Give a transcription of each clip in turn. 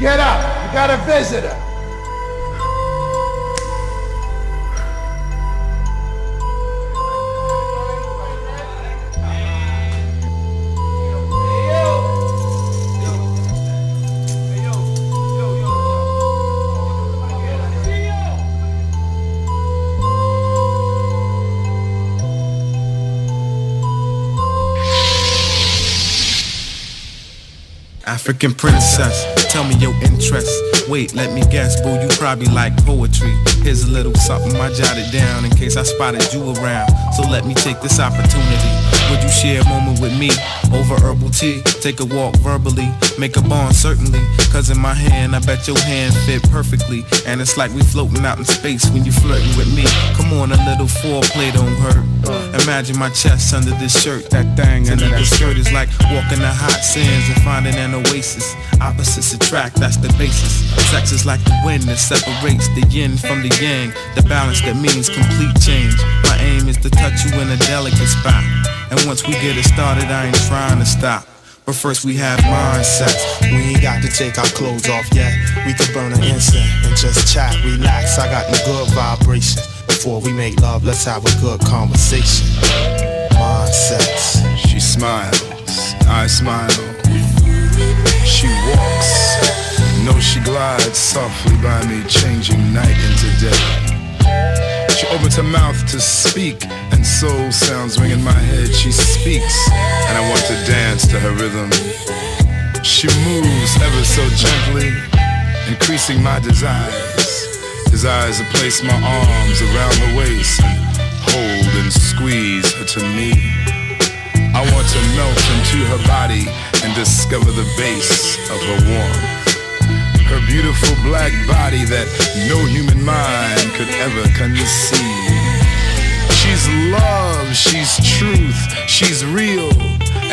Get up, you got a visitor. African princess, tell me your interests. Wait, let me guess, boo, you probably like poetry. Here's a little something I jotted down in case I spotted you around. So let me take this opportunity. Would you share a moment with me over herbal tea? Take a walk verbally, make a bond certainly. Cause in my hand, I bet your hand fit perfectly. And it's like we floating out in space when you flirting with me. Come on, a little foreplay don't hurt. Imagine my chest under this shirt. That thing under that skirt is like walking the hot sands and finding an oasis. Opposites attract, that's the basis. Sex is like the wind that separates the yin from the yang. The balance that means complete change. My aim is to touch you in a delicate spot. And once we get it started, I ain't trying to stop. But first we have mind sex. We ain't got to take our clothes off yet. We can burn an incense and just chat, relax. I got the good vibration. Before we make love, let's have a good conversation. Mind sex. She smiles, I smile. She walks, no, she glides softly by me, changing night into day. She opens her mouth to speak, and soul sounds ring in my head. She speaks, and I want to dance to her rhythm. She moves ever so gently, increasing my desires. Desires to place my arms around her waist and hold and squeeze her to me. I want to melt into her body and discover the base of her warmth. Her beautiful black body that no human mind could ever conceive. She's love, she's truth, she's real.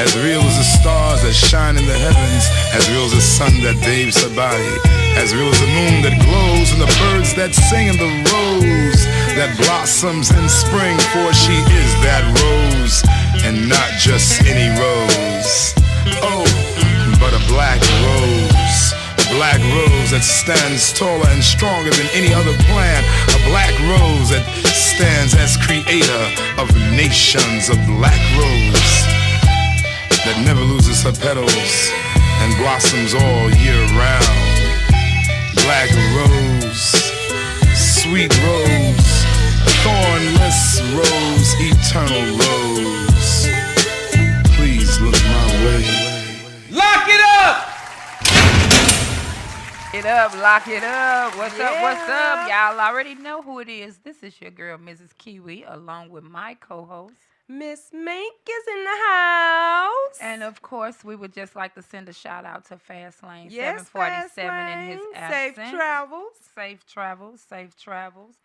As real as the stars that shine in the heavens. As real as the sun that bathes her body. As real as the moon that glows and the birds that sing and the rose that blossoms in spring. For she is that rose, and not just any rose. Oh, but a black rose. A black rose that stands taller and stronger than any other plant. A black rose that stands as creator of nations. A black rose that never loses her petals and blossoms all year round. Black rose, sweet rose, thornless rose, eternal rose. Please look my way. Lock it up! It up, lock it up. What's up, what's up? Y'all already know who it is. This is your girl, Mrs. Kiwi, along with my co-host, Miss Mink is in the house. And of course, we would just like to send a shout out to Fast Lane 747 Fast Lane. in his absence. Safe travels. Safe travels, safe travels.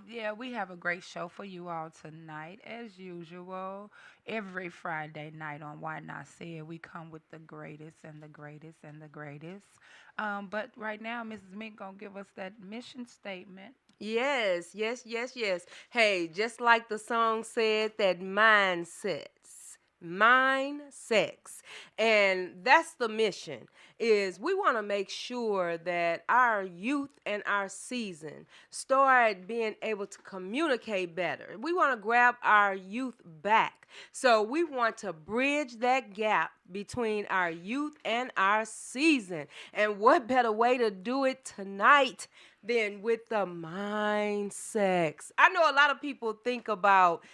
Yeah, we have a great show for you all tonight, as usual. Every Friday night on Why Not Say It, we come with the greatest and the greatest and the greatest. But right now, Mrs. Mink gonna give us that mission statement. Yes. Hey, just like the song said, that mind sex. And that's the mission, is we want to make sure that our youth and our season start being able to communicate better. We want to grab our youth back. So we want to bridge that gap between our youth and our season. And what better way to do it tonight than with the mind sex? I know a lot of people think about,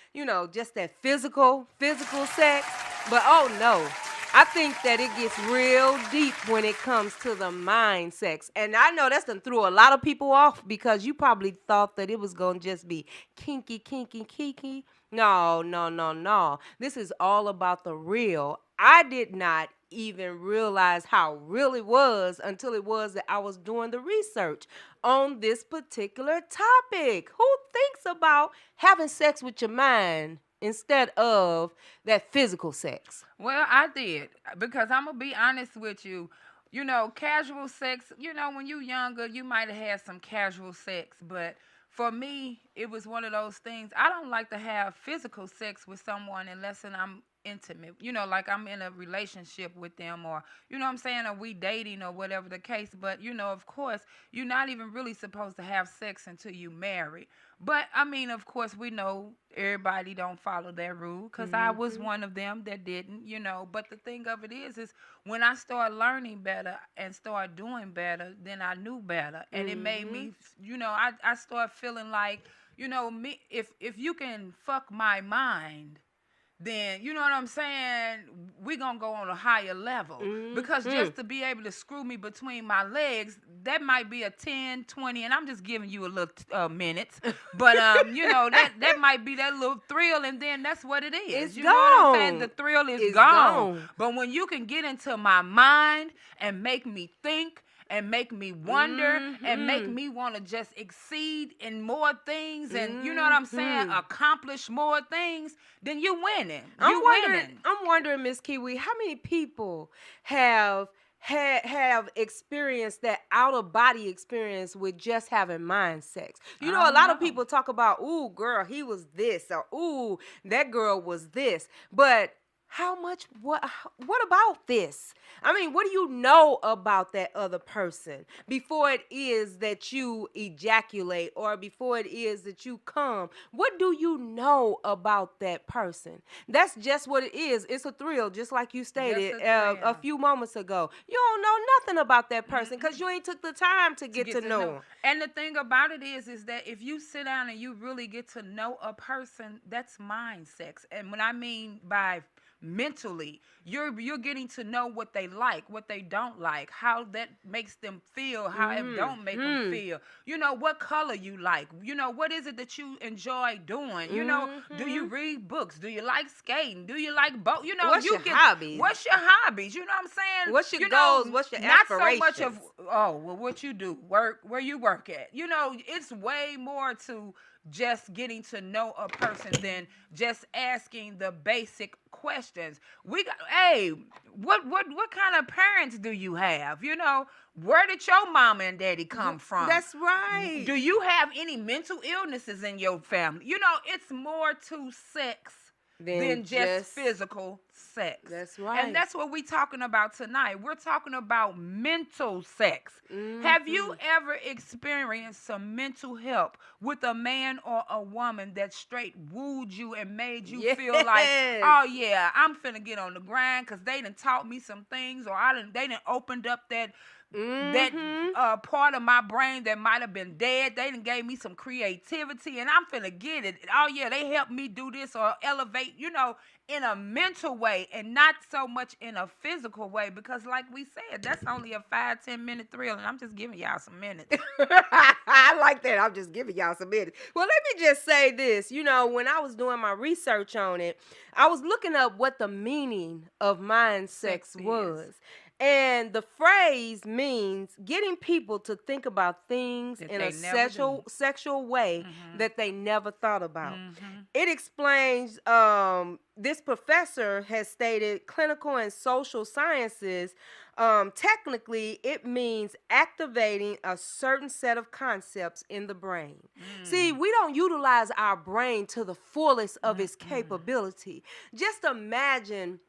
just that physical sex, but oh no. I think that it gets real deep when it comes to the mind sex. And I know that's done threw a lot of people off, because you probably thought that it was going to just be kinky. No. This is all about the real. I did not even realize how real it was until it was that I was doing the research on this particular topic. Who thinks about having sex with your mind instead of that physical sex? Well, I did, because I'm going to be honest with you. Casual sex, when you're younger, you might have had some casual sex, but for me, it was one of those things. I don't like to have physical sex with someone unless I'm intimate. You know, like I'm in a relationship with them, or you know what I'm saying, or we dating or whatever the case. But you know, of course, you're not even really supposed to have sex until you marry. But I mean, of course, we know everybody don't follow that rule, because I was one of them that didn't, you know. But the thing of it is when I started learning better and started doing better, then I knew better, and it made me, you know, I started feeling like, you know, me, if you can fuck my mind, then you know what I'm saying, we gonna go on a higher level. Because just to be able to screw me between my legs, that might be a 10, 20, and I'm just giving you a little minutes. But you know, that might be that little thrill, and then that's what it is. It's you gone. know what I'm saying? The thrill is It's gone. gone. But when you can get into my mind and make me think and make me wonder and make me want to just exceed in more things, and you know what I'm saying, accomplish more things, then you winning. You winning. I'm wondering, Miss Kiwi, how many people have experienced that out of body experience with just having mind sex? You know, a lot of people talk about, ooh, girl, he was this, or ooh, that girl was this, but what about this? I mean, what do you know about that other person before it is that you ejaculate, or before it is that you come? What do you know about that person? That's just what it is. It's a thrill, just like you stated a few moments ago. You don't know nothing about that person because you ain't took the time to get to know them. And the thing about it is that if you sit down and you really get to know a person, that's mind sex. And what I mean by mentally, you're getting to know what they like, what they don't like, how that makes them feel, how it don't make them feel. You know, what color you like. You know, what is it that you enjoy doing? You know, do you read books? Do you like skating? Do you like boat? You know, what's your hobbies? What's your hobbies? You know what I'm saying? What's your goals? What's your aspirations? Not so much of what you do, work, where you work at. You know, it's way more to just getting to know a person than just asking the basic questions. We got, hey, what kind of parents do you have? You know, where did your mama and daddy come from? That's right. Do you have any mental illnesses in your family? You know, it's more to sex than just physical sex. That's right. And that's what we're talking about tonight. We're talking about mental sex. Have you ever experienced some mental help with a man or a woman that straight wooed you and made you feel like, oh yeah, I'm finna get on the grind because they done taught me some things, or they done opened up that part of my brain that might have been dead. They done gave me some creativity and I'm finna get it. Oh yeah, they helped me do this or elevate, you know, in a mental way and not so much in a physical way, because like we said, that's only a 5-10 minute thrill, and I'm just giving y'all some minutes. I like that. I'm just giving y'all some minutes. Well, let me just say this. You know, when I was doing my research on it, I was looking up what the meaning of mind sex was. And the phrase means getting people to think about things in a sexual way that they never thought about. It explains, this professor has stated, clinical and social sciences, technically it means activating a certain set of concepts in the brain. See, we don't utilize our brain to the fullest of its capability. Just imagine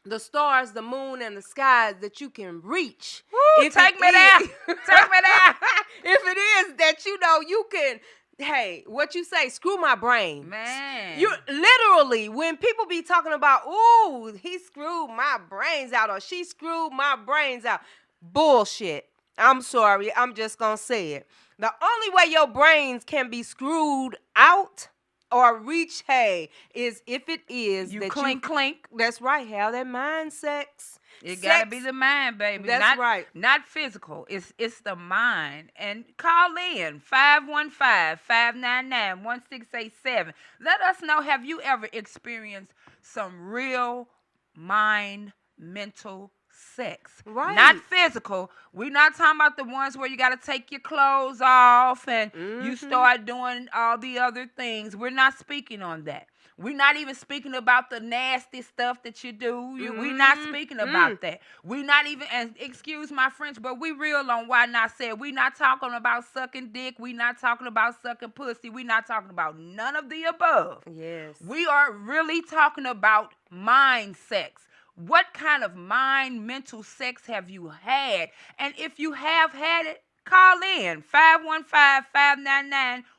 the stars, the moon, and the skies that you can reach. Woo, take me there. Take me there. If it is that, you know, you can, hey, what you say, screw my brain. Man. You literally, when people be talking about, ooh, he screwed my brains out, or she screwed my brains out. Bullshit. I'm sorry. I'm just going to say it. The only way your brains can be screwed out or reach, hey, is if it is you that clink. That's right. Have that mind sex. It gotta be the mind, baby. That's right. Not physical. It's the mind. And call in 515-599-1687. Let us know, have you ever experienced some real mind mental sex? Right. Not physical. We're not talking about the ones where you got to take your clothes off and you start doing all the other things. We're not speaking on that. We're not even speaking about the nasty stuff that you do. We're not speaking about that. We're not even, and excuse my French, but we real on Why Not Said. We're not talking about sucking dick. We're not talking about sucking pussy. We're not talking about none of the above. Yes. We are really talking about mind sex. What kind of mind, mental sex have you had? And if you have had it, call in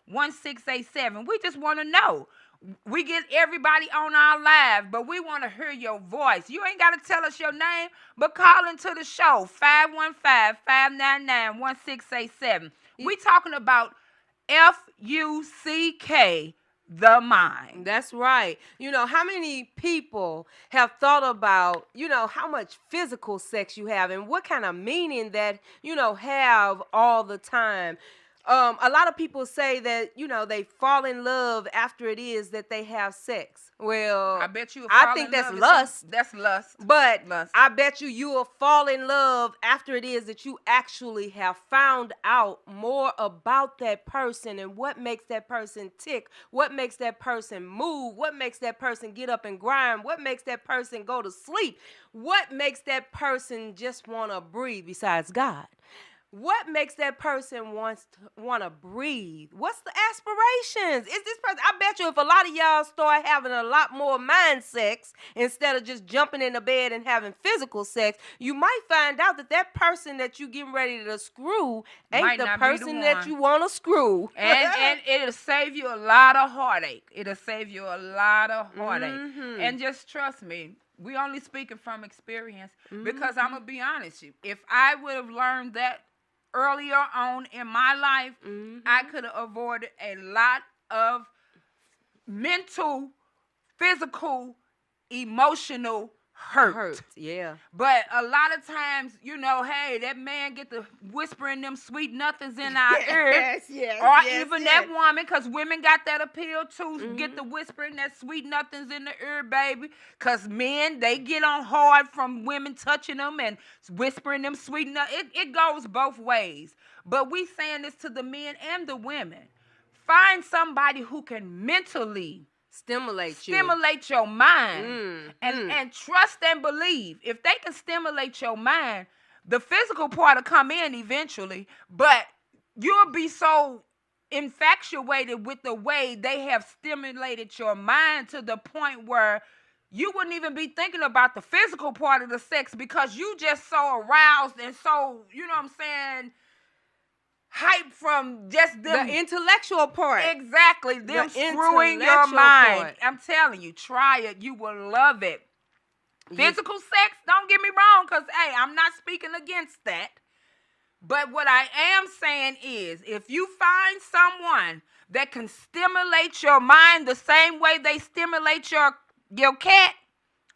515-599-1687. We just want to know. We get everybody on our live, but we want to hear your voice. You ain't got to tell us your name, but call into the show, 515-599-1687. We talking about F-U-C-K, the mind. That's right. You know, how many people have thought about, how much physical sex you have and what kind of meaning that, have all the time. A lot of people say that, they fall in love after it is that they have sex. Well, I bet you. I think that's lust. That's lust. But lust. I bet you will fall in love after it is that you actually have found out more about that person and what makes that person tick, what makes that person move, what makes that person get up and grind, what makes that person go to sleep, what makes that person just want to breathe besides God. What makes that person want to breathe? What's the aspirations? Is this person? I bet you if a lot of y'all start having a lot more mind sex instead of just jumping in the bed and having physical sex, you might find out that person that you getting ready to screw ain't the person that you want to screw. And it'll save you a lot of heartache. It'll save you a lot of heartache. Mm-hmm. And just trust me. We only speaking from experience because I'm going to be honest. If I would have learned that earlier on in my life, I could have avoided a lot of mental, physical, emotional hurt. Yeah. But a lot of times, hey, that man get to whispering them sweet nothings in our ear. Even that woman, because women got that appeal too, get to whispering that sweet nothings in the ear, baby. Because men, they get on hard from women touching them and whispering them sweet nothings. It goes both ways. But we saying this to the men and the women. Find somebody who can mentally stimulate your mind and trust and believe. If they can stimulate your mind, the physical part will come in eventually, but you'll be so infatuated with the way they have stimulated your mind to the point where you wouldn't even be thinking about the physical part of the sex because you just so aroused and so, hype from just them. The intellectual part. Exactly. Them screwing your mind. Part. I'm telling you, try it. You will love it. Physical sex, don't get me wrong, because, hey, I'm not speaking against that. But what I am saying is, if you find someone that can stimulate your mind the same way they stimulate your cat,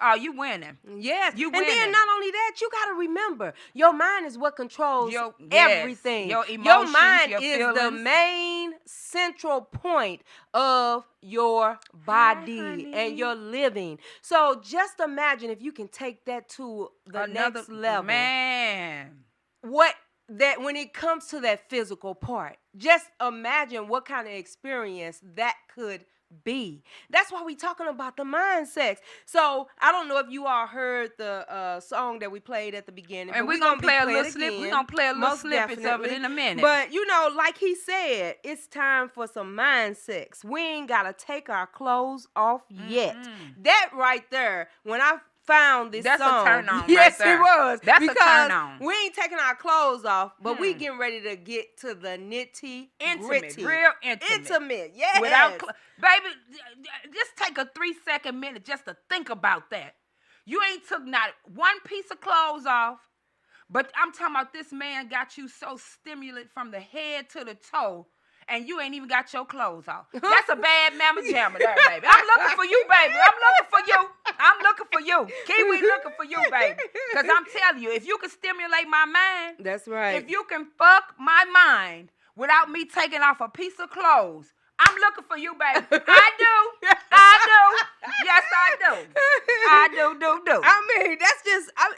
oh, you winning. Yes. You winning. And then not only that, you got to remember, your mind is what controls everything. Your emotions, your mind your is feelings. the main central point of your body and your living. So just imagine if you can take that to the next level. Man. That when it comes to that physical part, just imagine what kind of experience that could be. That's why we talking about the mind sex. So I don't know if you all heard the song that we played at the beginning, and we're gonna play a little snip. We're gonna play a little snippets of it in a minute. But like he said, it's time for some mind sex. We ain't gotta take our clothes off yet. That right there, when I found this That's song. A turn on. Yes, right there. It was. That's because a turn on. We ain't taking our clothes off, but we getting ready to get to the gritty. Real intimate. Yes. Baby, just take a 3-second minute just to think about that. You ain't took not one piece of clothes off, but I'm talking about this man got you so stimulated from the head to the toe. And you ain't even got your clothes off. That's a bad mamma jamma there, baby. I'm looking for you, baby. I'm looking for you. Kiwi looking for you, baby. Because I'm telling you, if you can stimulate my mind. That's right. If you can fuck my mind without me taking off a piece of clothes, I'm looking for you, baby. I do. Yes, I do. I do. I mean, that's just, I'm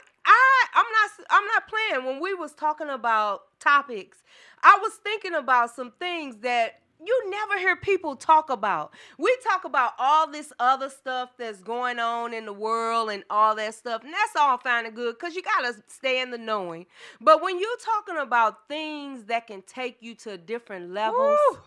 not playing. When we was talking about topics, I was thinking about some things that, you never hear people talk about. We talk about all this other stuff that's going on in the world and all that stuff, and that's all fine and good because you got to stay in the knowing. But when you're talking about things that can take you to different levels, Woo!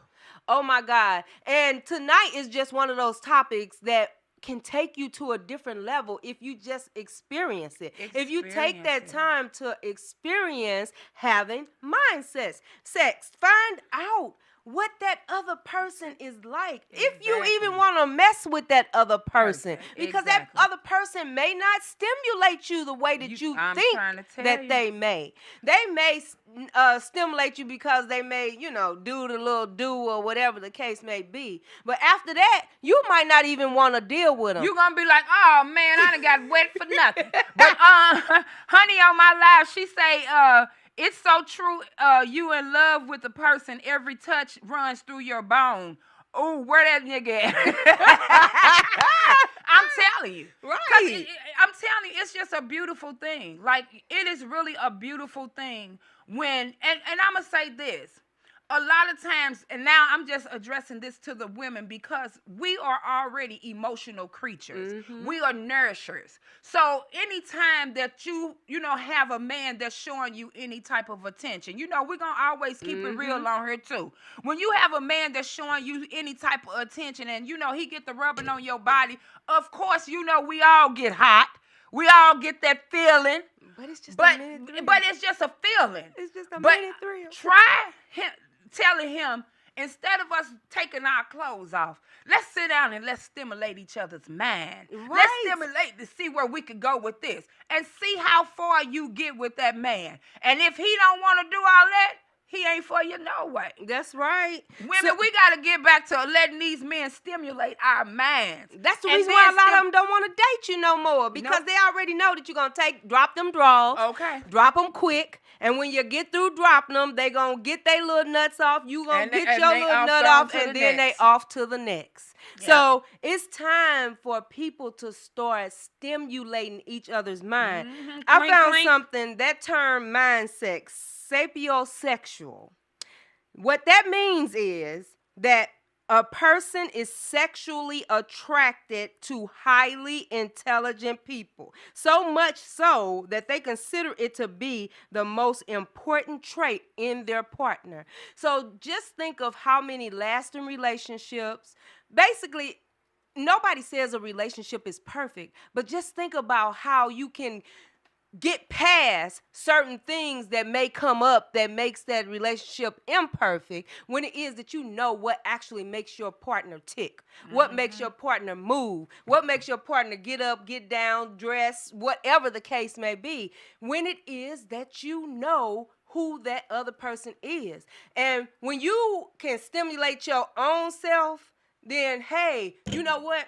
oh my God. And tonight is just one of those topics that can take you to a different level if you just experience it. If you take that time to experience having mindsets, sex, find out what that other person is like. If you even want to mess with that other person, because that other person may not stimulate you the way that you think that they may. They may stimulate you because they may, do the little do or whatever the case may be. But after that, you might not even want to deal with them. You're going to be like, oh, man, I done got wet for nothing. But Honey on my live, she say, it's so true. You in love with the person, every touch runs through your bone. Ooh, where that nigga at? I'm telling you. Right. I'm telling you, it's just a beautiful thing. Like, it is really a beautiful thing when, and I'm going to say this. A lot of times, and now I'm just addressing this to the women because we are already emotional creatures. Mm-hmm. We are nourishers. So anytime that you have a man that's showing you any type of attention, we're going to always keep it real on here too. When you have a man that's showing you any type of attention and, he get the rubbing on your body, of course, we all get hot. We all get that feeling. But it's just a minute thrill. But it's just a feeling. It's just a minute thrill. Try telling him, instead of us taking our clothes off, let's sit down and let's stimulate each other's mind. Right. Let's stimulate to see where we could go with this and see how far you get with that man. And if he don't want to do all that, he ain't for you no way. That's right. Women, we got to get back to letting these men stimulate our minds. That's the reason why a lot of them don't want to date you no more, because they already know that you're going to drop them draws. Okay. Drop them quick. And when you get through dropping them, they going to get their little nuts off. You going to get your little nut off, and then they off to the next. Yeah. So it's time for people to start stimulating each other's mind. Mm-hmm. I found something, that term mindset, sapiosexual. What that means is that a person is sexually attracted to highly intelligent people, so much so that they consider it to be the most important trait in their partner. So just think of how many lasting relationships, basically, nobody says a relationship is perfect, but just think about how you can get past certain things that may come up that makes that relationship imperfect when it is that what actually makes your partner tick, what makes your partner move, what makes your partner get up, get down, dress, whatever the case may be, when it is that who that other person is. And when you can stimulate your own self, then, hey, you know what?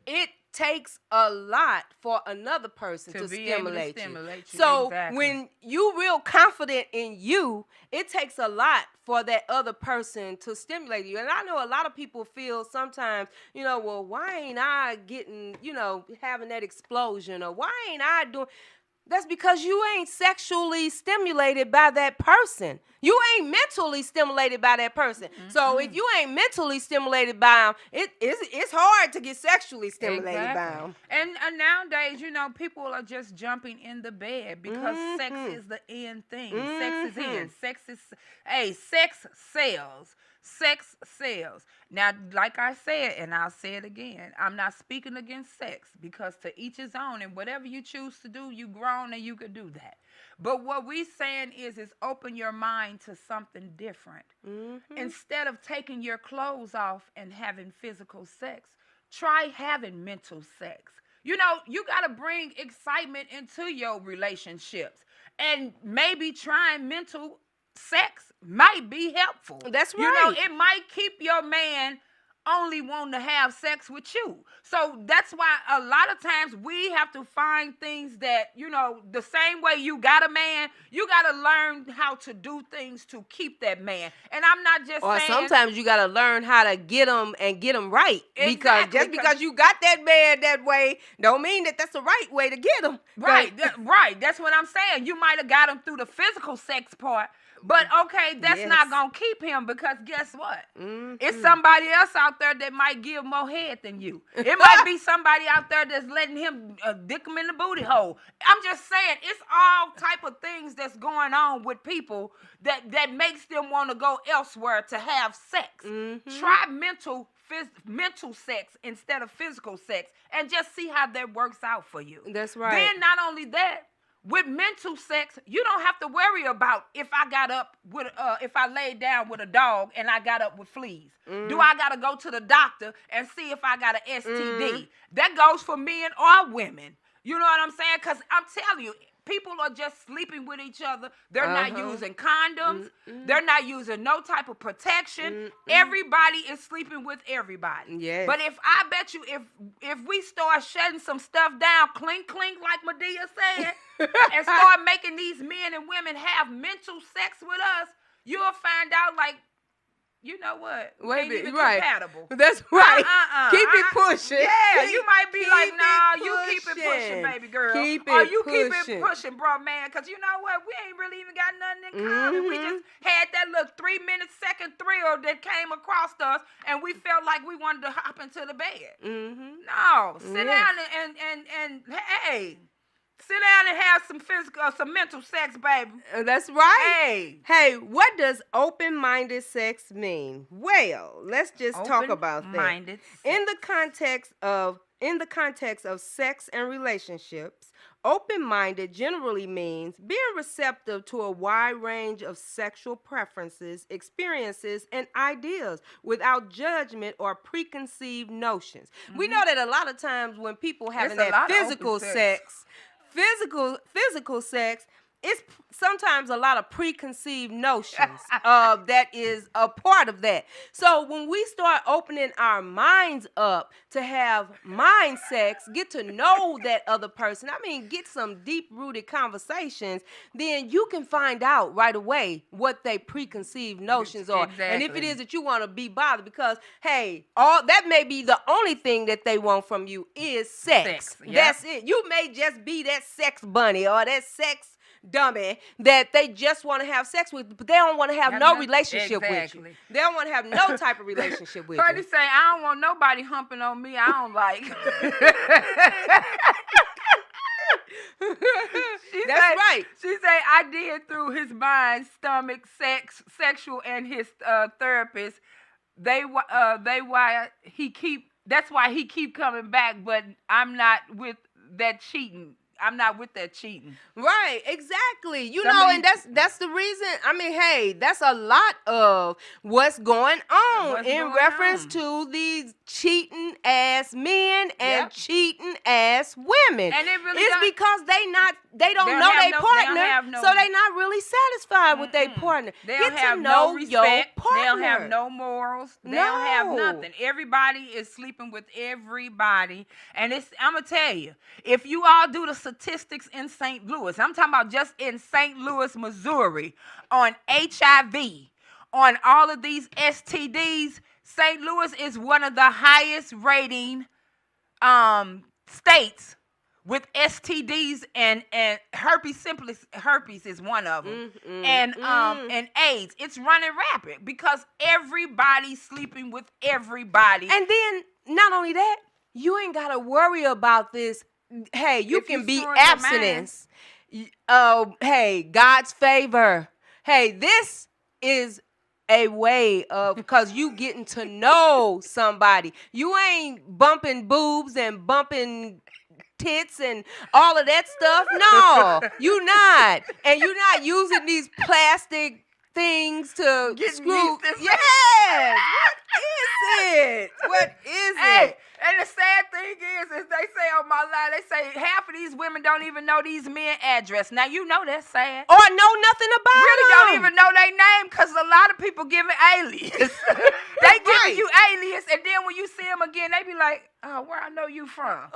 It takes a lot for another person to stimulate you. So when you real confident in you, it takes a lot for that other person to stimulate you. And I know a lot of people feel sometimes, well, why ain't I getting, having that explosion, or why ain't I doing... That's because you ain't sexually stimulated by that person. You ain't mentally stimulated by that person. Mm-hmm. So if you ain't mentally stimulated by them, it's hard to get sexually stimulated by them. And nowadays, people are just jumping in the bed because sex is the end thing. Sex is in. Sex sells. Sex sells. Now, like I said, and I'll say it again, I'm not speaking against sex, because to each his own, and whatever you choose to do, you grown and you could do that. But what we saying is open your mind to something different. Mm-hmm. Instead of taking your clothes off and having physical sex, try having mental sex. You got to bring excitement into your relationships, and maybe trying mental sex might be helpful. That's right. It might keep your man only wanting to have sex with you. So that's why a lot of times we have to find things that, the same way you got a man, you got to learn how to do things to keep that man. And I'm not just saying... Or sometimes you got to learn how to get them and get them right. Exactly, because you got that man that way, don't mean that that's the right way to get him. Right, right. That's what I'm saying. You might have got him through the physical sex part, But okay, that's not gonna keep him because guess what? It's somebody else out there that might give more head than you. It might be somebody out there that's letting him dick him in the booty hole. I'm just saying, it's all type of things that's going on with people that makes them want to go elsewhere to have sex. Try mental sex instead of physical sex and just see how that works out for you. That's right. Then not only that, with mental sex, you don't have to worry about if I laid down with a dog and I got up with fleas. Do I got to go to the doctor and see if I got an STD? That goes for men or women. You know what I'm saying? Because I'm telling you, people are just sleeping with each other. They're not using condoms. They're not using no type of protection. Everybody is sleeping with everybody. Yes. But if I bet you, if we start shutting some stuff down, clink, clink, like Medea said, and start making these men and women have mental sex with us, you'll find out, like, you know what? We ain't even compatible. That's right. Keep it pushing. Yeah, you might be like, nah, you keep it pushing, baby girl. Keep it pushing, bro, man. Because you know what? We ain't really even got nothing in common. We just had that little 3-minute second thrill that came across us, and we felt like we wanted to hop into the bed. No, sit down and hey. Sit down and have some mental sex, baby. That's right. Hey, what does open-minded sex mean? Well, let's just talk about that. Open-minded sex. In the context of sex and relationships, open-minded generally means being receptive to a wide range of sexual preferences, experiences, and ideas without judgment or preconceived notions. We know that a lot of times when people having that physical sex, it's sometimes a lot of preconceived notions that is a part of that. So when we start opening our minds up to have mind sex, get to know that other person, get some deep-rooted conversations, then you can find out right away what they preconceived notions are. Exactly. And if it is that you want to be bothered, because, hey, all that may be the only thing that they want from you is sex. Yep. That's it. You may just be that sex bunny or that sex dummy that they just want to have sex with, but they don't want to have no relationship with you. They don't want to have no type of relationship with you. Cardi say, I don't want nobody humping on me. I don't like. That's right. She say, I did through his mind, stomach, sexual, and his therapist. That's why he keep coming back, but I'm not with that cheating. I'm not with that cheating. Right, exactly. You know, and that's the reason. Hey, that's a lot of what's going on in reference to these cheating ass men and cheating ass women. And it really it's because they don't know their partner, so they not really satisfied with their partner. They don't Get have to know no respect. your partner. They don't have no morals. They don't have nothing. Everybody is sleeping with everybody. And I'm going to tell you, if you all do the statistics in St. Louis, I'm talking about just in St. Louis, Missouri, on HIV, on all of these STDs, St. Louis is one of the highest rating states with STDs and herpes is one of them, and AIDS. It's running rapid because everybody's sleeping with everybody. And then not only that, you ain't gotta worry about this. Hey, you can be abstinence. Hey, God's favor. Hey, this is a way of, because you getting to know somebody. You ain't bumping boobs and bumping tits and all of that stuff. No, you not. And you're not using these plastic things to screw. Yes. What is it? And the sad thing is they say on my line, they say half of these women don't even know these men address. Now, you know that's sad. Or know nothing about really them. Don't even know their name because a lot of people giving alias. They giving you alias, and then when you see them again, they be like, oh, where I know you from?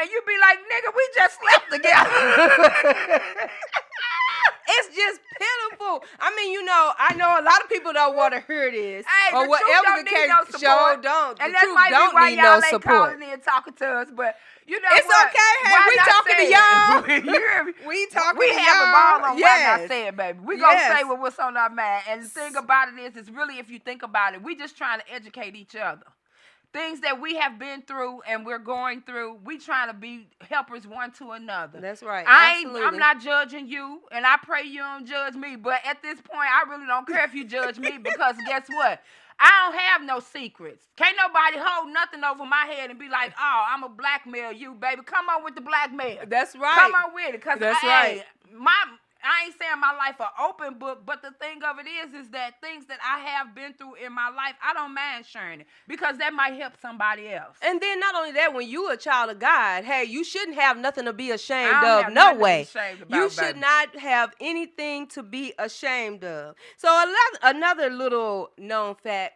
And you be like, nigga, we just slept together. It's just pitiful. I know a lot of people don't want to hear this. Hey, or the whatever truth the don't need case. no support. Don't. And the that truth might don't be why need y'all no ain't support. calling in and talking to us. But you know it's what? okay. Hey, Why we not talking say to it? y'all. You hear me? We talking We to have a y'all. ball on Yes. what I said, baby. We gonna Yes. say what's on our mind. And the thing about it is, it's really, if you think about it, we just trying to educate each other. Things that we have been through and we're going through, we trying to be helpers one to another. That's right. I'm Absolutely. not judging you, and I pray you don't judge me. But at this point, I really don't care if you judge me, because guess what? I don't have no secrets. Can't nobody hold nothing over my head and be like, oh, I'm a blackmail you, baby. Come on with the blackmail. That's right. Come on with it. Because That's right. I ain't saying my life an open book, but the thing of it is that things that I have been through in my life, I don't mind sharing it, because that might help somebody else. And then not only that, when you a child of God, hey, you shouldn't have nothing to be ashamed I don't of. have No nothing to be way. ashamed about, You should baby. not have anything to be ashamed of. So another little known fact,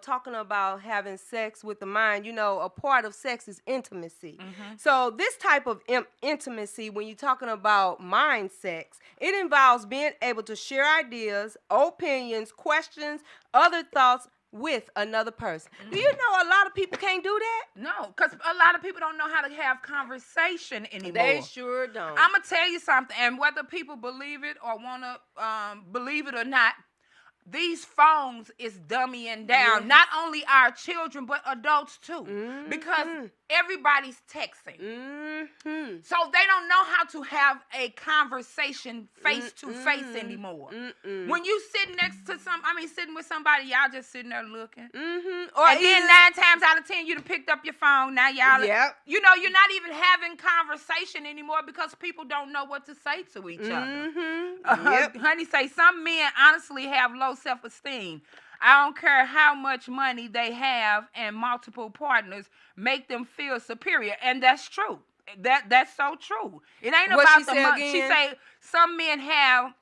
talking about having sex with the mind, a part of sex is intimacy. Mm-hmm. So this type of intimacy, when you're talking about mind sex, it involves being able to share ideas, opinions, questions, other thoughts with another person. Mm-hmm. Do you know a lot of people can't do that? No, because a lot of people don't know how to have conversation anymore. They sure don't. I'm going to tell you something, and whether people believe it or want to believe it or not, these phones is dummying down, Yes. not only our children, but adults too, Mm-hmm. because everybody's texting. Mm-hmm. So they don't know how to have a conversation face to face anymore. Mm-mm. When you sitting with somebody, y'all just sitting there looking. Mm-hmm. And then 9 times out of 10, you done picked up your phone. Now y'all, Yep. you're not even having conversation anymore, because people don't know what to say to each other. Mm-hmm. Yep. Honey say some men honestly have low self-esteem. I don't care how much money they have, and multiple partners make them feel superior. And that's true. That's so true. It ain't What about she the say money. She again? say some men have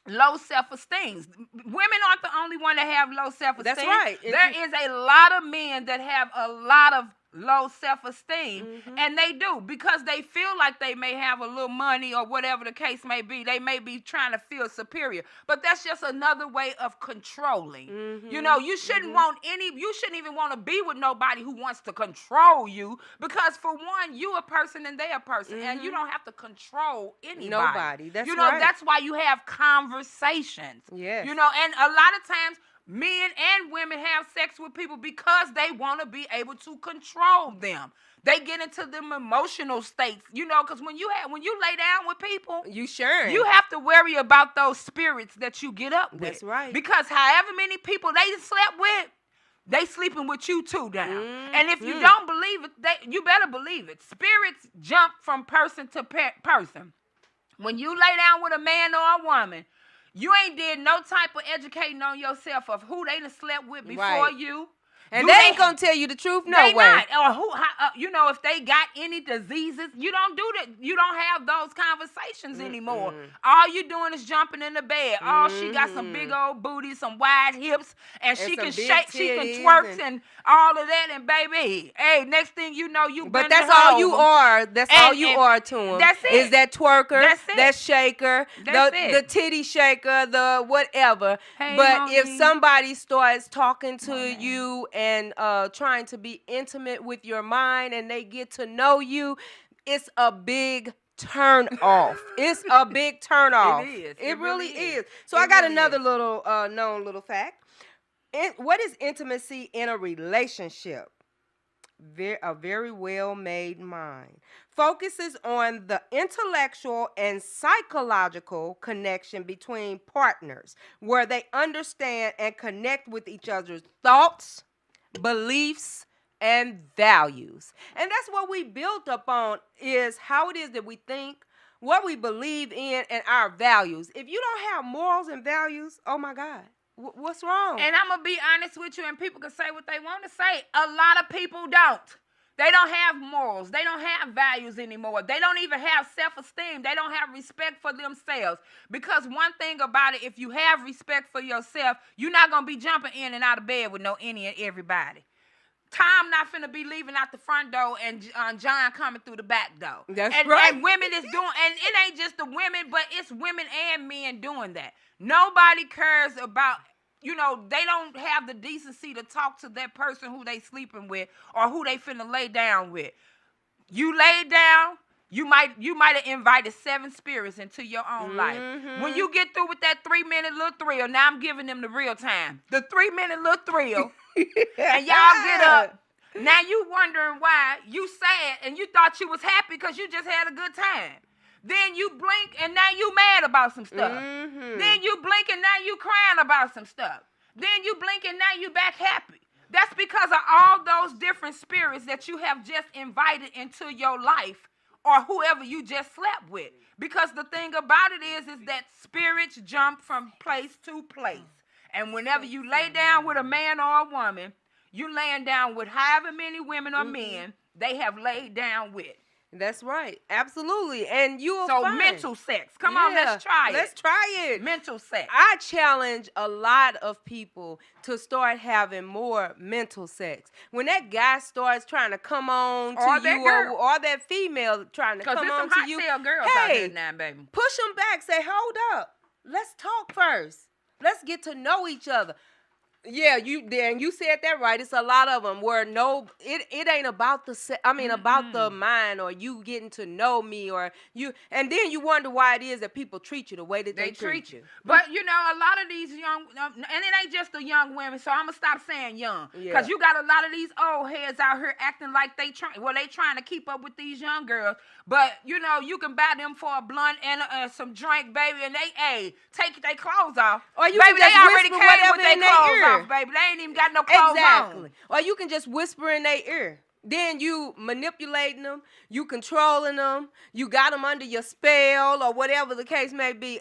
low self-esteem. Women aren't the only one that have low self-esteem. That's right. There is a lot of men that have a lot of low self-esteem, and they do, because they feel like they may have a little money or whatever the case may be. They may be trying to feel superior, but that's just another way of controlling. You shouldn't you shouldn't even want to be with nobody who wants to control you, because for one, you a person and they a person, and you don't have to control anybody. Nobody. That's right. That's why you have conversations. Yes. And a lot of times men and women have sex with people because they want to be able to control them. They get into them emotional states, because when you lay down with people, you have to worry about those spirits that you get up with. That's right. Because however many people they slept with, they sleeping with you too now. And if you don't believe it, you better believe it. Spirits jump from person to person. When you lay down with a man or a woman, you ain't did no type of educating on yourself of who they done slept with before you. And they ain't gonna tell you the truth, no way. Not. Or if they got any diseases, you don't do that. You don't have those conversations anymore. All you doing is jumping in the bed. Oh, she got some big old booty, some wide hips, and she can shake, she can twerk, and all of that. And baby, hey, next thing you know, you. But that's all you are. That's all you are to them. That's it. Is that twerker? That's it. That shaker? The titty shaker? The whatever. Hey, but if Monique. somebody starts talking to you and trying to be intimate with your mind, and they get to know you, it's a big turn off. It's a big turn off. It is. It really is. So It I got really another is. little known little fact. What is intimacy in a relationship? A very well-made mind focuses on the intellectual and psychological connection between partners, where they understand and connect with each other's thoughts, beliefs, and values. And that's what we built upon, is how it is that we think, what we believe in, and our values. If you don't have morals and values, oh my God, what's wrong? And I'm gonna be honest with you, and people can say what they want to say. A lot of people don't. They don't have morals. They don't have values anymore. They don't even have self-esteem. They don't have respect for themselves. Because one thing about it, if you have respect for yourself, you're not going to be jumping in and out of bed with any and everybody. Tom not finna be leaving out the front door and John coming through the back door. That's right. And women is doing, and it ain't just the women, but it's women and men doing that. Nobody cares about, they don't have the decency to talk to that person who they sleeping with or who they finna lay down with. You lay down, You might have invited 7 spirits into your own life. When you get through with that 3-minute little thrill, now I'm giving them the real time. The 3-minute little thrill, and y'all get up. Now you wondering why you sad and you thought you was happy because you just had a good time. Then you blink and now you mad about some stuff. Then you blink and now you crying about some stuff. Then you blink and now you back happy. That's because of all those different spirits that you have just invited into your life, or whoever you just slept with. Because the thing about it is that spirits jump from place to place. And whenever you lay down with a man or a woman, you laying down with however many women or men they have laid down with. That's right. Absolutely. And you'll So find. mental sex. Come on, let's try it. Let's try it. Mental sex. I challenge a lot of people to start having more mental sex. When that guy starts trying to come on Or to that you, girl. or that female trying to come Because there's on some hot to you, tail girls out hey, there now, baby. push them back. Say, hold up. Let's talk first. Let's get to know each other. Yeah, you said that right. It's a lot of them where it ain't about about the mind or you getting to know me or you, and then you wonder why it is that people treat you the way that they treat you. But a lot of these young, and it ain't just the young women, so I'm gonna stop saying young, because you got a lot of these old heads out here acting like they trying to keep up with these young girls. But you can buy them for a blunt and some drink, baby, and they take their clothes off. Or you baby, can just they already whisper came whatever with their in their clothes ear. off, baby. They ain't even got no clothes Exactly. on. Or you can just whisper in their ear. Then you manipulating them, you controlling them, you got them under your spell or whatever the case may be.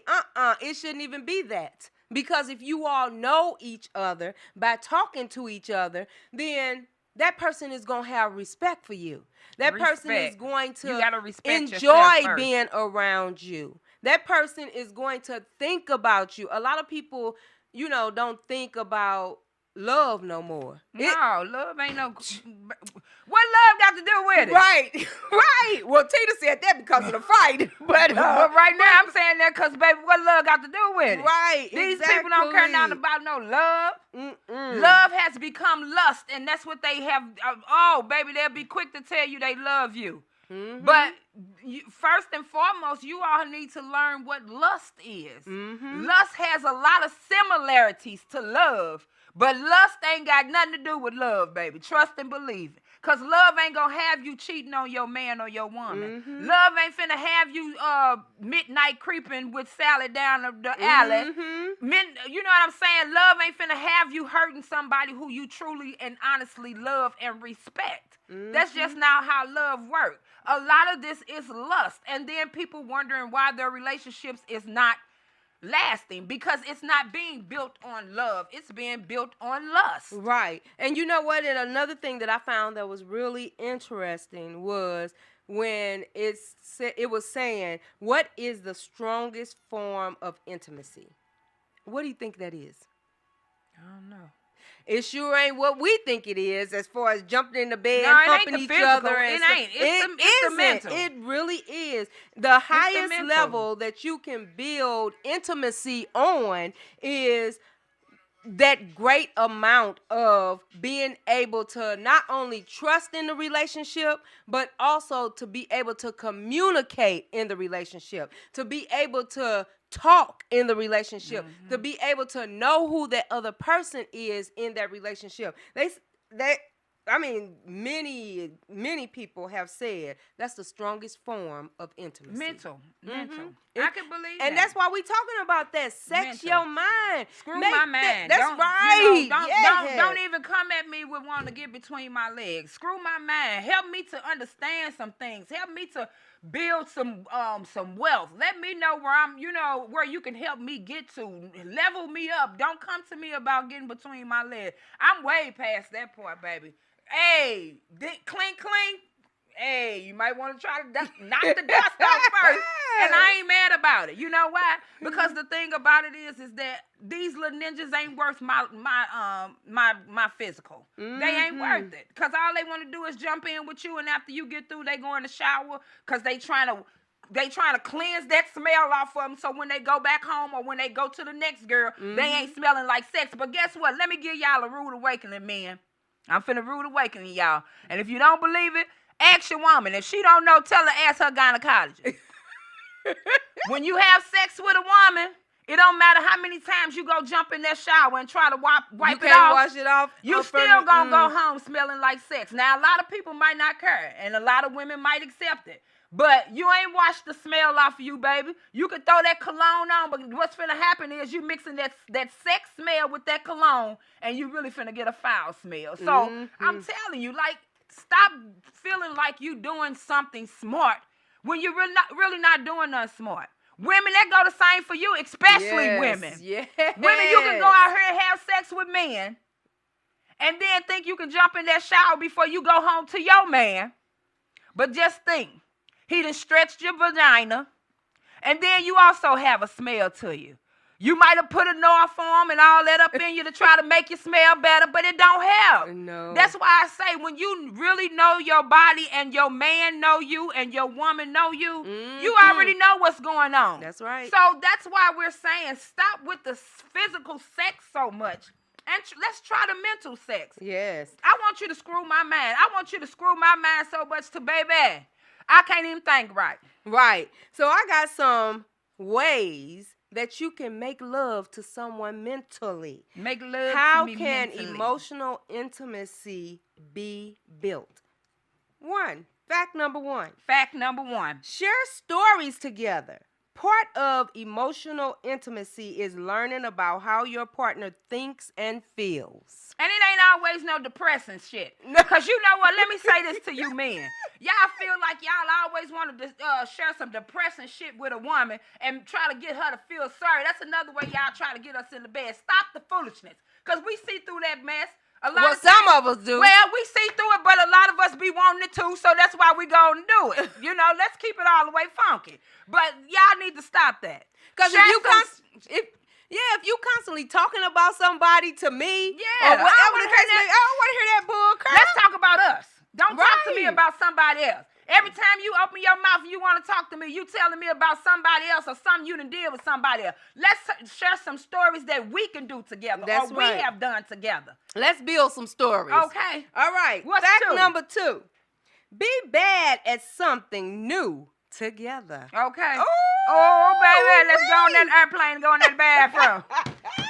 It shouldn't even be that. Because if you all know each other by talking to each other, then that person is going to have respect for you. That person is going to enjoy being around you. That person is going to think about you. A lot of people, don't think about love no more. Love ain't no. What love got to do with it? Right. Well, Tina said that because of the fight, but right now I'm saying that because, baby, what love got to do with it? Right. These people don't care nothing about no love. Love has become lust, and that's what they have. Baby, they'll be quick to tell you they love you. But first and foremost, you all need to learn what lust is. Lust has a lot of similarities to love, but lust ain't got nothing to do with love, baby. Trust and believe it. Because love ain't going to have you cheating on your man or your woman. Love ain't finna have you midnight creeping with Sally down the alley. You know what I'm saying? Love ain't finna have you hurting somebody who you truly and honestly love and respect. That's just not how love works. A lot of this is lust. And then people wondering why their relationships is not lasting, because it's not being built on love. It's being built on lust. Right. And you know what? And another thing that I found that was really interesting was when it was saying, what is the strongest form of intimacy? What do you think that is? I don't know. It sure ain't what we think it is as far as jumping in the bed, humping each other. It ain't. It's the mental. It really is. The highest level that you can build intimacy on is that great amount of being able to not only trust in the relationship, but also to be able to communicate in the relationship, to be able to talk in the relationship, to be able to know who that other person is in that relationship. Many people have said that's the strongest form of intimacy. Mental. I can believe that. And that's why we talking about that. Sex your mind. Screw my mind. That's right. Don't even come at me with wanting to get between my legs. Screw my mind. Help me to understand some things. Help me to build some wealth. Let me know where where you can help me get to. Level me up. Don't come to me about getting between my legs. I'm way past that part, baby. Hey, clink, clink. Hey, you might want to try to knock the dust off first. And I ain't mad about it. You know why? Because the thing about it is that these little ninjas ain't worth my physical. They ain't worth it. Because all they want to do is jump in with you, and after you get through, they go in the shower because they trying to cleanse that smell off of them, so when they go back home or when they go to the next girl, they ain't smelling like sex. But guess what? Let me give y'all a rude awakening, man. I'm finna rude awakening y'all. And if you don't believe it, Ask your woman. If she don't know, tell her ask her gynecologist. When you have sex with a woman, it don't matter how many times you go jump in that shower and try to wipe You it can't off. wash it off. You still gonna go home smelling like sex. Now, a lot of people might not care, and a lot of women might accept it. But you ain't washed the smell off of you, baby. You can throw that cologne on, but what's finna happen is you mixing that sex smell with that cologne, and you really finna get a foul smell. So I'm telling you, like, stop feeling like you doing something smart when you're really not doing nothing smart. Women, that go the same for you, especially women. Yes. Women, you can go out here and have sex with men and then think you can jump in that shower before you go home to your man. But just think, he done stretched your vagina, and then you also have a smell to you. You might have put a Norform and all that up in you to try to make you smell better, but it don't help. No. That's why I say when you really know your body and your man know you and your woman know you, you already know what's going on. That's right. So that's why we're saying stop with the physical sex so much. And let's try the mental sex. Yes. I want you to screw my mind. I want you to screw my mind so much to baby, I can't even think right. Right. So I got some ways that you can make love to someone mentally. Make love How to me can mentally. emotional intimacy be built? Fact number one. Fact number one. Share stories together. Part of emotional intimacy is learning about how your partner thinks and feels. And it ain't always no depressing shit. Because you know what? Let me say this to you men. Y'all feel like y'all always want to share some depressing shit with a woman and try to get her to feel sorry. That's another way y'all try to get us in the bed. Stop the foolishness. Because we see through that mess. Well, some of us do. Well, we see through it, but a lot of us be wanting it too, so that's why we go and do it. You know, let's keep it all the way funky. But y'all need to stop that. Because if you constantly talking about somebody to me, Yeah, or whatever the case may be, I don't want to hear that bull crap. Let's talk about us. Don't talk to me Right. about somebody else. Every time you open your mouth and you want to talk to me, you telling me about somebody else or something you done did with somebody else. Let's share some stories that we can do together That's or right. we have done together. Let's build some stories. Okay. All right. What's Fact two? number 2. Be bad at something new together. Okay. Ooh, Oh, baby, let's go on wait. that airplane and go in that bathroom.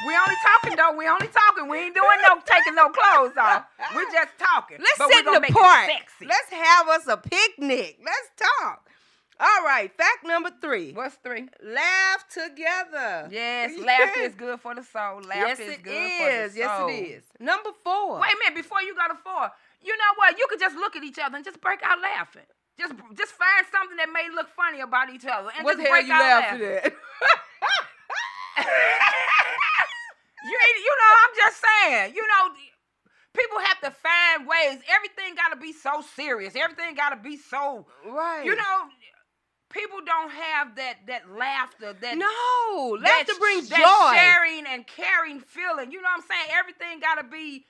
We only talking, though. We only talking. We ain't doing no taking no clothes off. We just talking. Let's But we sit in gonna the make it park. sexy. Let's have us a picnic. Let's talk. All right. Fact number 3. What's 3? Laugh together. Yes, laughter is good for the soul. Yes, Laughter is it good for the is. Yes, soul. it is. Number 4. Wait a minute, before you go to 4, you know what? You could just look at each other and just break out laughing. Just find something that may look funny about each other and What the just hell break you out laughing laughing. at? You know, I'm just saying, you know, people have to find ways. Everything got to be so serious. Everything got to be so, Right. you know, people don't have that laughter, that No. Laughter brings joy. that sharing and caring feeling. You know what I'm saying? Everything got to be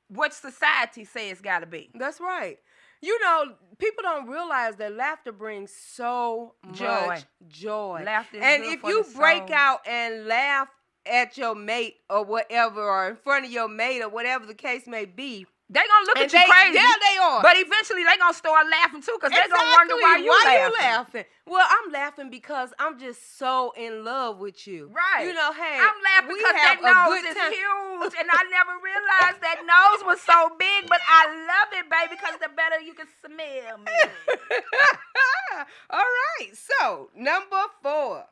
what society says it's got to be. That's right. You know, people don't realize that laughter brings so much joy. Laughter is and good if for you the break soul. out and laugh at your mate or whatever, or in front of your mate or whatever the case may be, They gonna look and at you crazy. Yeah, they are. But eventually they gonna start laughing too, because they gonna wonder why you laughing. Well, I'm laughing because I'm just so in love with you. Right. You know, hey, I'm laughing we because have that a nose good is time. huge, and I never realized that nose was so big. But I love it, baby, because the better you can smell me. All right. So, number 4.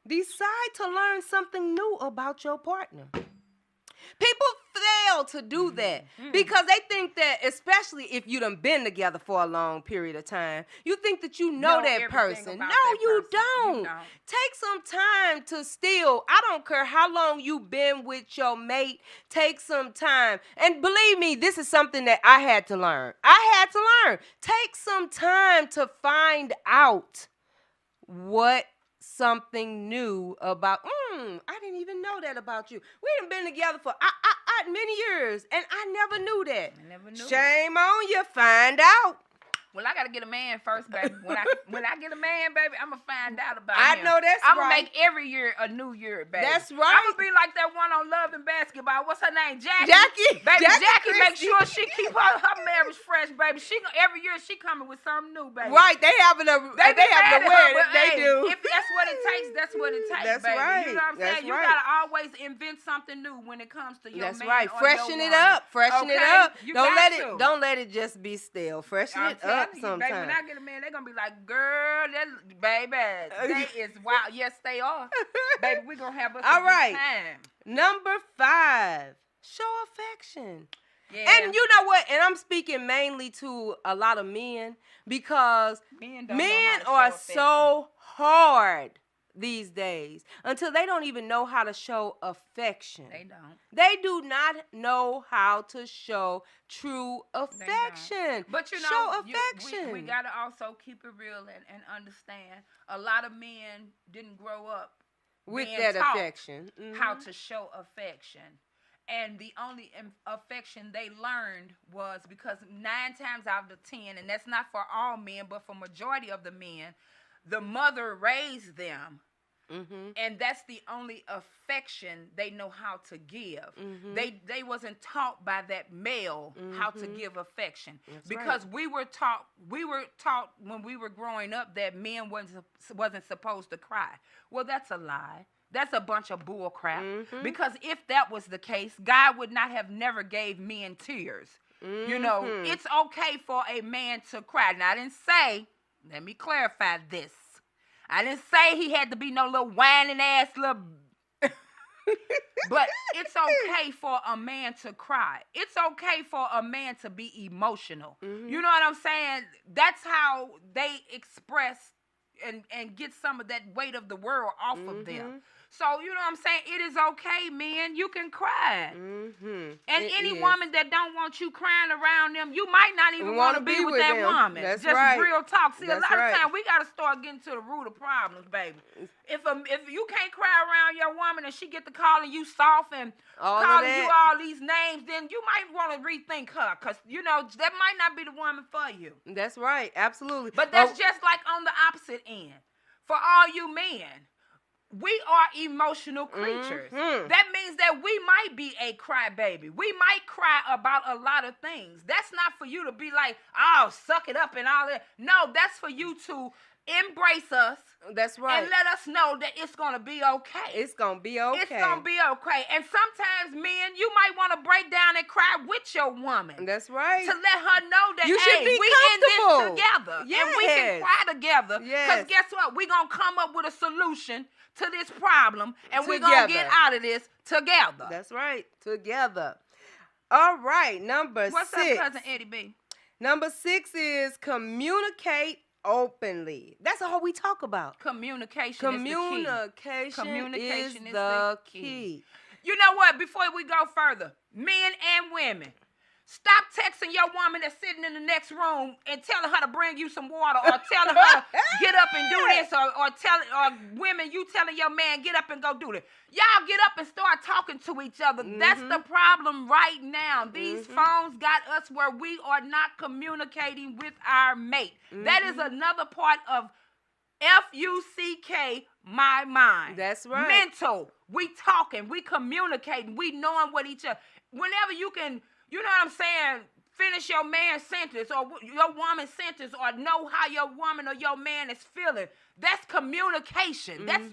Decide to learn something new about your partner. People fail to do that because they think that, especially if you done been together for a long period of time, you think that you know that everything person. about No, that you person. You don't. don't. Take some time to still, I don't care how long you've been with your mate, take some time. And believe me, this is something that I had to learn. Take some time to find out what something new about, I didn't even know that about you. We done been together for many years, and I never knew that. I never knew. Shame on you. Find out. Well, I gotta get a man first, baby. When I get a man, baby, I'm gonna find out about I him. know that's I'm right. gonna make every year a new year, baby. That's right. I'm gonna be like that one on Love and Basketball. What's her name? Jackie. Baby, Jackie make Christie. sure she keep her marriage fresh, baby. Every year she coming with something new, baby. Right, they having a They having a mad at wear her, that but they hey, do. If that's what it takes, that's what it takes, That's baby. right. You know what I'm That's saying? You right. gotta always invent something new when it comes to your That's man right. or Freshen your it woman. up. Freshen it Okay? up. You Don't got to. don't let it just be stale. Freshen I'm it up telling you, sometimes. baby, when I get a man, they're gonna be like, girl, baby, they is wild. Yes, they are. Baby, we're gonna have us All a right. good time. Number 5, show affection. Yeah. And you know what? And I'm speaking mainly to a lot of men because Men don't know men how to are show affection. so hard these days until they don't even know how to show affection. They don't. They do not know how to show true affection. But you know, show affection. we gotta also keep it real and understand. A lot of men didn't grow up with being that taught affection. how to show affection. And the only affection they learned was because 9 times out of 10, and that's not for all men, but for majority of the men, the mother raised them. Mm-hmm. And that's the only affection they know how to give. Mm-hmm. They wasn't taught by that male how to give affection. That's because we were taught when we were growing up that men wasn't supposed to cry. Well, that's a lie. That's a bunch of bull crap. Mm-hmm. Because if that was the case, God would not have never gave men tears. Mm-hmm. You know, it's okay for a man to cry. Now, I didn't say, let me clarify this. I didn't say he had to be no little whining ass little. But it's okay for a man to cry. It's okay for a man to be emotional. Mm-hmm. You know what I'm saying? That's how they express and get some of that weight of the world off of them. So, you know what I'm saying? It is okay, men. You can cry. Mm-hmm. And any woman that don't want you crying around them, you might not even want to be with that woman. That's just right. real talk. See, That's a lot right. of times we got to start getting to the root of problems, baby. If you can't cry around your woman and she get to calling you soft and calling you all these names, then you might want to rethink her because, you know, that might not be the woman for you. That's right. Absolutely. But that's just like on the opposite end. For all you men, we are emotional creatures. Mm-hmm. That means that we might be a crybaby. We might cry about a lot of things. That's not for you to be like, oh, suck it up and all that. No, that's for you to embrace us. That's right. And let us know that it's going to be okay. It's going to be okay. It's going to be okay. And sometimes, men, you might want to break down and cry with your woman. That's right. To let her know that, you should be we comfortable. in this together. Yes. And we can cry together. Yes. Because guess what? We're going to come up with a solution to this problem. And we're going to get out of this together. That's right. Together. All right. Number 6. What's up, Cousin Eddie B? Number 6 is communicate openly. That's all we talk about. Communication is the key. You know what? Before we go further, men and women, stop texting your woman that's sitting in the next room and telling her to bring you some water, or telling her get up and do this, or women, you telling your man get up and go do this. Y'all get up and start talking to each other. Mm-hmm. That's the problem right now. These phones got us where we are not communicating with our mate. Mm-hmm. That is another part of FUCK, my mind. That's right. Mental. We talking, we communicating, we knowing what each other. Whenever you can, you know what I'm saying, finish your man's sentence or your woman's sentence, or know how your woman or your man is feeling. That's communication. That's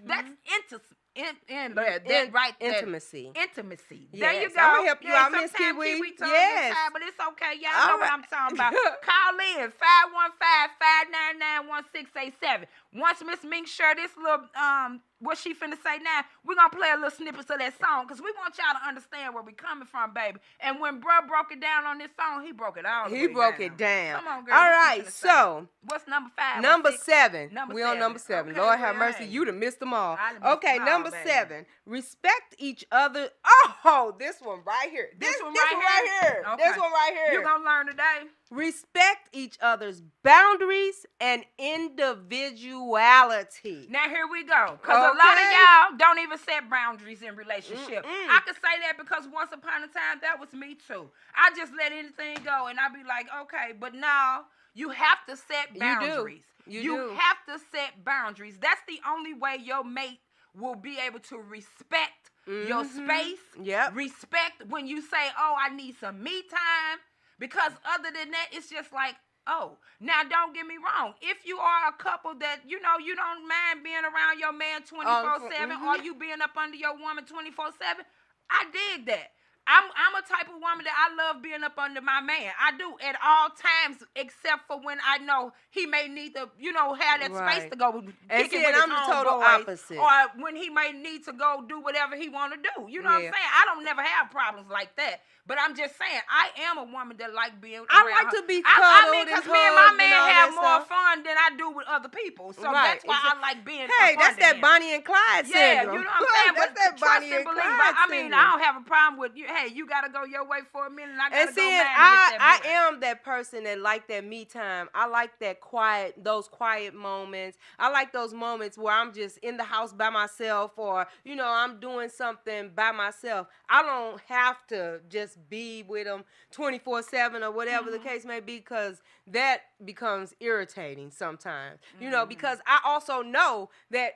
intimacy. Intimacy. Yes. There you go. I'm gonna help you out, Miss Sometimes Kiwi. Kiwi tongue Yes. gets tired, but it's okay. Y'all know what I'm talking about. Call in 515-599-1687. Once Miss Mink share this little what she finna say now, we're gonna play a little snippets of that song because we want y'all to understand where we coming from, baby. And when bruh broke it down on this song, he broke it all the way down. He broke it down. Come on, girl. All right, so what's number 5? Number 7. We on seven. number 7. Okay, Lord have well, mercy. hey. You done missed them all. I done missed Okay, them all, number baby. 7. Respect each other. Oh, this one right here. This one right here. Okay. This one right here. You're gonna learn today. Respect each other's boundaries and individuality. Now here we go. Because a lot of y'all don't even set boundaries in relationships. I can say that because once upon a time, that was me too. I just let anything go and I be like, okay, but now You have to set boundaries. You do. have to set boundaries. That's the only way your mate will be able to respect your space. Yep. Respect when you say, oh, I need some me time. Because other than that, it's just like, oh, now don't get me wrong. If you are a couple that, you know, you don't mind being around your man 24/7 or you being up under your woman 24/7, I dig that. I'm a type of woman that I love being up under my man. I do at all times, except for when I know he may need to, you know, have that space to go. And see, I'm the total opposite. Or when he may need to go do whatever he want to do. You know what I'm saying? I don't never have problems like that. But I'm just saying, I am a woman that like being around. I like to be cuddled I mean, because me and my man have more fun than I do with other people. So that's why I like being that's that Bonnie and Clyde syndrome. Yeah, you know what I'm saying? That's that Bonnie and Clyde syndrome. I mean, I don't have a problem with you. Hey, you got to go your way for a minute. And I got to go mine. I am that person that like that me time. I like that quiet, those quiet moments. I like those moments where I'm just in the house by myself or, you know, I'm doing something by myself. I don't have to just be with them 24/7 or whatever the case may be, because that becomes irritating sometimes. You know, because I also know that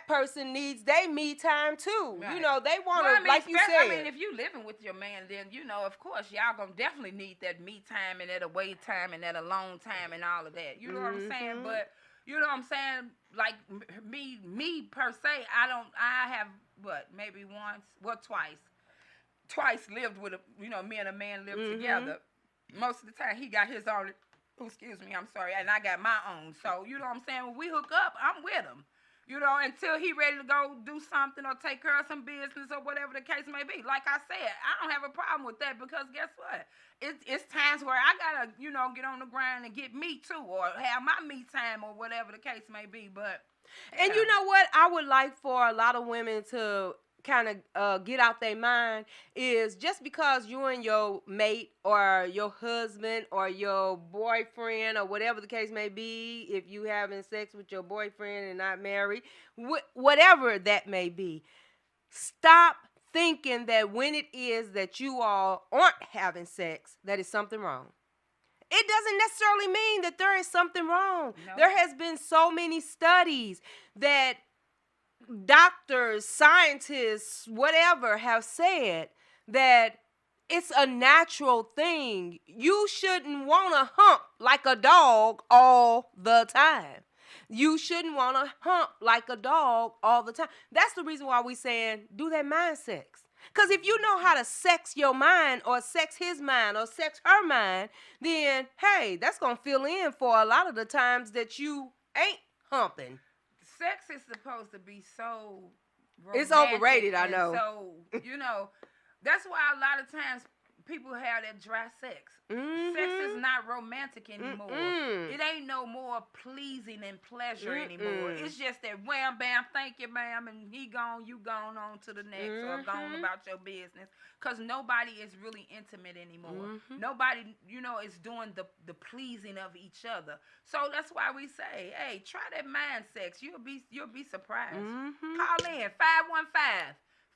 person needs their me time too. Right. You know, they want to, like you said. I mean, if you living with your man, then, you know, of course, y'all gonna definitely need that me time and that away time and that alone time and all of that. You know what I'm saying? But, you know what I'm saying? Like, me per se, I have, maybe once, twice lived with me and a man lived together. Most of the time, he got his own, and I got my own. So, you know what I'm saying? When we hook up, I'm with him. You know, until he ready to go do something or take care of some business or whatever the case may be. Like I said, I don't have a problem with that, because guess what? It's times where I got to, you know, get on the grind and get me too, or have my me time or whatever the case may be. But And you know what I would like for a lot of women to kind of get out their mind is, just because you and your mate or your husband or your boyfriend or whatever the case may be, if you having sex with your boyfriend and not married, whatever that may be, stop thinking that when it is that you all aren't having sex, that is something wrong. It doesn't necessarily mean that there is something wrong. No. There has been so many studies that doctors, scientists, whatever, have said that it's a natural thing. You shouldn't want to hump like a dog all the time. You shouldn't want to hump like a dog all the time. That's the reason why we saying do that mind sex. Because if you know how to sex your mind or sex his mind or sex her mind, then, hey, that's going to fill in for a lot of the times that you ain't humping. Sex is supposed to be so romantic. It's overrated, I know. So, you know, that's why a lot of times people have that dry sex. Sex is not romantic anymore. It ain't no more pleasing and pleasure anymore. It's just that wham, bam, thank you, ma'am, and he gone, you gone on to the next or gone about your business. Because nobody is really intimate anymore. Nobody, you know, is doing the pleasing of each other. So that's why we say, hey, try that mind sex. You'll be surprised. Call in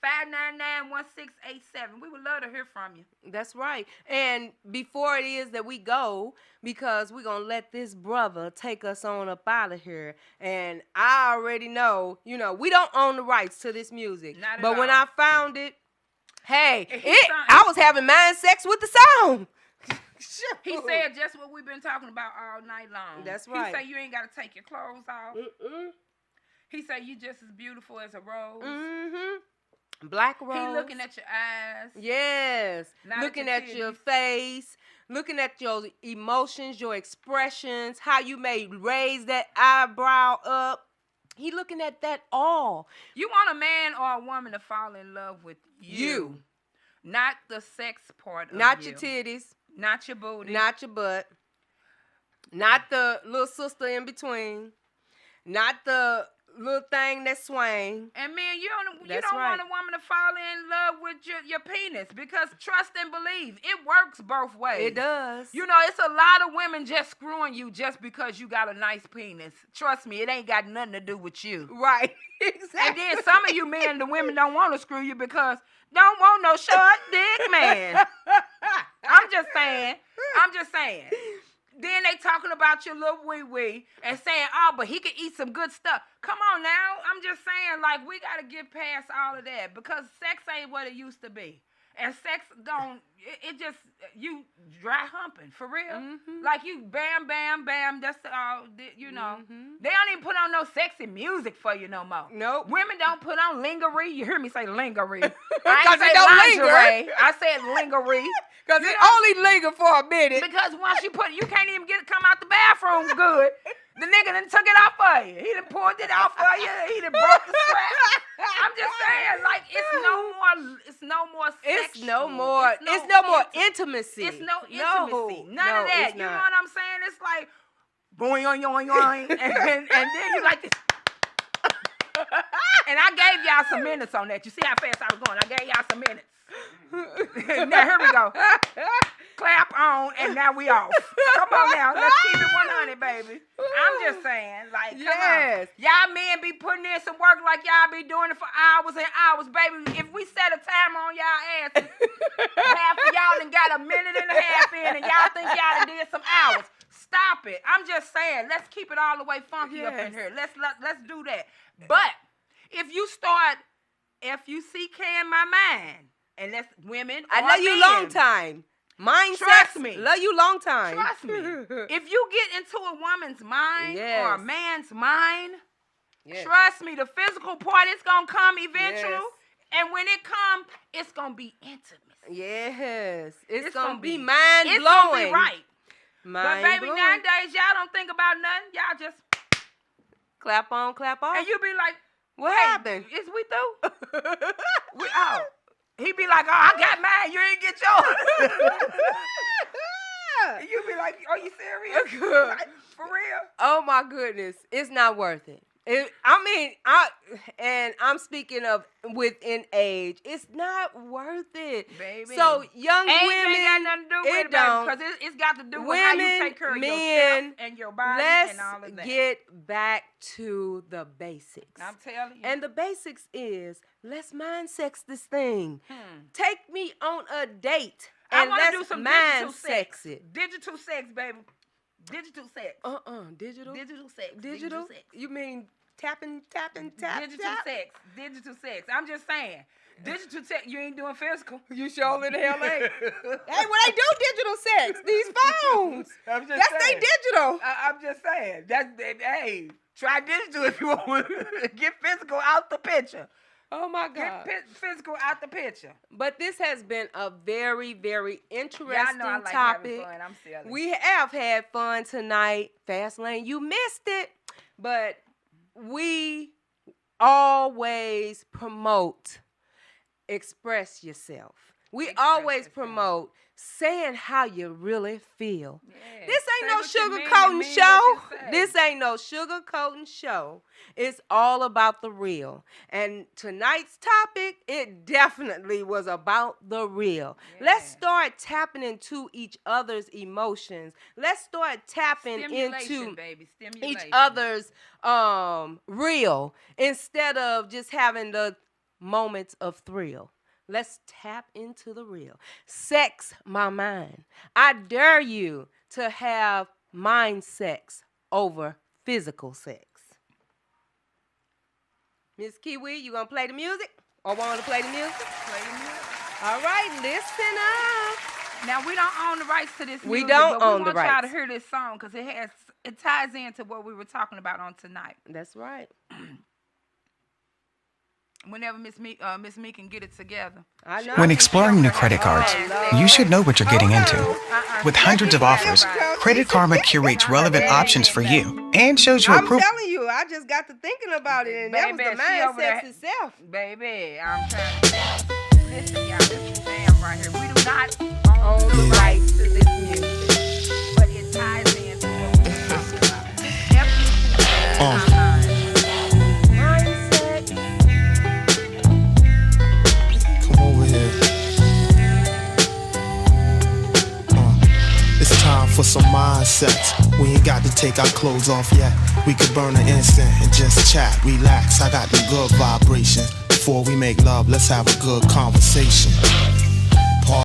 515-599-1687. We would love to hear from you. That's right. And before it is that we go, because we're going to let this brother take us on up out of here. And I already know, you know, we don't own the rights to this music. Not at but all. when I found it, hey, I was having mind sex with the song. He said just what we've been talking about all night long. That's right. He said you ain't got to take your clothes off. He said you just as beautiful as a rose. Black rose. He looking at your eyes. Yes. Not looking at at your your titties. face. Looking at your emotions, your expressions, how you may raise that eyebrow up. He looking at that all. You want a man or a woman to fall in love with you. Not the sex part of Not you. your titties. Not your booty. Not your butt. Not the little sister in between. Not the little thing that swing. And man, you don't That's want right. a woman to fall in love with your penis, because trust and believe, it works both ways. It does. You know, it's a lot of women just screwing you just because you got a nice penis. Trust me, it ain't got nothing to do with you. Right. Exactly. And then some of you men, the women don't want to screw you because don't want no short dick man. I'm just saying. Then they talking about your little wee-wee and saying, oh, but he can eat some good stuff. Come on now. I'm just saying, like, we got to get past all of that because sex ain't what it used to be. And sex don't, it just, you dry humping, for real. Mm-hmm. Like you bam, bam, bam, that's all, you know. Mm-hmm. They don't even put on no sexy music for you no more. Nope. Women don't put on lingerie. You hear me say lingerie. I ain't say lingerie. I said lingerie. Because it only linger for a minute. Because once you put it, you can't even come out the bathroom good. The nigga done took it off for you. He done pulled it off for you. He done broke the strap. I'm just saying, like, it's no more sexual. It's no more intimacy. It's no intimacy. None of that. You know what I'm saying? It's like, boing, yoing, yoing, yoing. And then you like this. And I gave y'all some minutes on that. You see how fast I was going? I gave y'all some minutes. Now, here we go. Clap on, and now we off. Come on now. Let's keep it 100, baby. I'm just saying, like, come on. Y'all men be putting in some work like y'all be doing it for hours and hours, baby. If we set a timer on y'all asses, half of y'all done got a minute and a half in, and y'all think y'all done did some hours. Stop it. I'm just saying, let's keep it all the way funky up in here. Let's do that. But if you start FUCKing my mind, and that's women or I love you long time. Trust me. Love you long time. Trust me. If you get into a woman's mind or a man's mind, trust me, the physical part is going to come eventually. Yes. And when it comes, it's going to be intimate. Yes. It's going to be mind-blowing. It's going to be right. But baby, nowadays, y'all don't think about nothing. Y'all just clap on, clap off. And you be like, what happened? Is we through? We out. He be like, oh, I got mine. You ain't get yours. You be like, are you serious? Like, for real? Oh, my goodness. It's not worth it. I'm speaking of within age. It's not worth it, baby. So young age women, ain't got nothing to do with it, because it's got to do with how you take care of yourself and your body and all of that. Let's get back to the basics. I'm telling you. And the basics is, let's mind sex this thing. Take me on a date and let's do some mind sex it. Digital sex, baby. Digital sex. Digital? Digital sex. Digital sex. You mean tapping, tap? Digital sex. I'm just saying. Digital sex, you ain't doing physical. You sure in the hell ain't. Hey, when they do digital sex, these phones. They digital. I'm just saying. Hey, try digital if you want to get physical out the picture. Oh, my God. Get physical out the picture. But this has been a very, very interesting I like topic. Having fun. I'm silly. We have had fun tonight. Fast Lane, you missed it. But we always promote express yourself. We always promote saying how you really feel. Yeah. This ain't no sugarcoating show. This ain't no sugarcoating show. It's all about the real. And tonight's topic, it definitely was about the real. Yeah. Let's start tapping into each other's emotions. Let's start tapping into each other's real instead of just having the moments of thrill. Let's tap into the real. Sex my mind. I dare you to have mind sex over physical sex. Miss Kiwi, you gonna play the music? Or want to play the music? Play the music. All right, listen up. Now, we don't own the rights to this music. We don't own the rights. We want y'all to hear this song because it ties into what we were talking about on tonight. That's right. Whenever Miss Mink can get it together. When exploring new credit cards, you should know what you're getting into. With hundreds of offers, Credit Karma curates relevant options for you and shows you I'm telling you, I just got to thinking about it, and that was the mind sex itself. Baby, I'm trying to listen, y'all. This is Sam right here. We do not own the rights to this music, but it ties into what we're talking about. It's time for some mind sex. We ain't got to take our clothes off yet. We could burn an instant and just chat, relax. I got the good vibrations. Before we make love, let's have a good conversation.